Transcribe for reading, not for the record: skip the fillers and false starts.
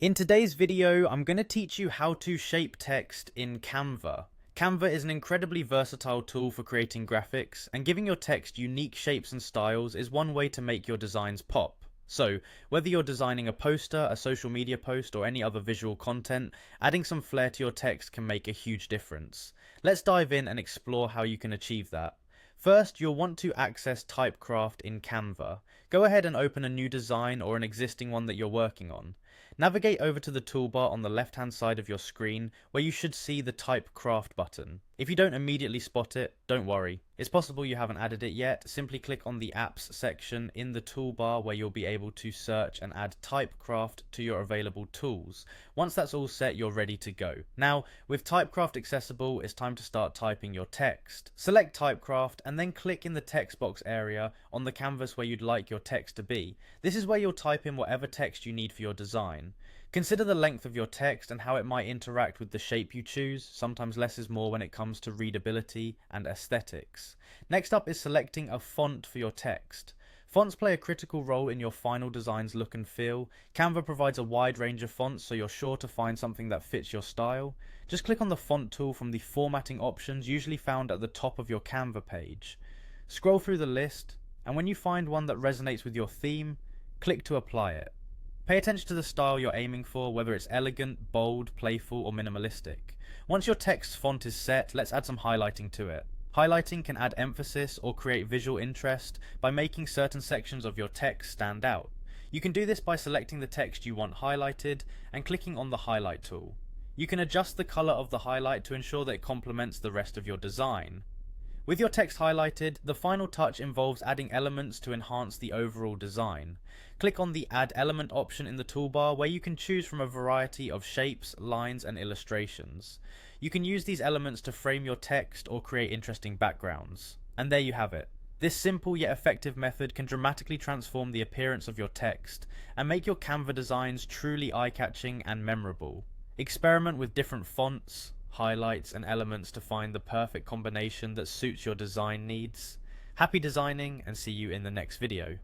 In today's video, I'm going to teach you how to shape text in Canva. Canva is an incredibly versatile tool for creating graphics, and giving your text unique shapes and styles is one way to make your designs pop. So, whether you're designing a poster, a social media post, or any other visual content, adding some flair to your text can make a huge difference. Let's dive in and explore how you can achieve that. First, you'll want to access Typecraft in Canva. Go ahead and open a new design or an existing one that you're working on. Navigate over to the toolbar on the left hand side of your screen where you should see the Typecraft button. If you don't immediately spot it, don't worry. It's possible you haven't added it yet. Simply click on the Apps section in the toolbar where you'll be able to search and add Typecraft to your available tools. Once that's all set, you're ready to go. Now, with Typecraft accessible, it's time to start typing your text. Select Typecraft and then click in the text box area on the canvas where you'd like your text to be. This is where you'll type in whatever text you need for your design. Consider the length of your text and how it might interact with the shape you choose. Sometimes less is more when it comes to readability and aesthetics. Next up is selecting a font for your text. Fonts play a critical role in your final design's look and feel. Canva provides a wide range of fonts, so you're sure to find something that fits your style. Just click on the font tool from the formatting options usually found at the top of your Canva page. Scroll through the list, and when you find one that resonates with your theme, click to apply it. Pay attention to the style you're aiming for, whether it's elegant, bold, playful, or minimalistic. Once your text font is set, let's add some highlighting to it. Highlighting can add emphasis or create visual interest by making certain sections of your text stand out. You can do this by selecting the text you want highlighted and clicking on the highlight tool. You can adjust the color of the highlight to ensure that it complements the rest of your design. With your text highlighted, the final touch involves adding elements to enhance the overall design. Click on the Add Element option in the toolbar where you can choose from a variety of shapes, lines, and illustrations. You can use these elements to frame your text or create interesting backgrounds. And there you have it. This simple yet effective method can dramatically transform the appearance of your text and make your Canva designs truly eye-catching and memorable. Experiment with different fonts, highlights, and elements to find the perfect combination that suits your design needs. Happy designing, and see you in the next video.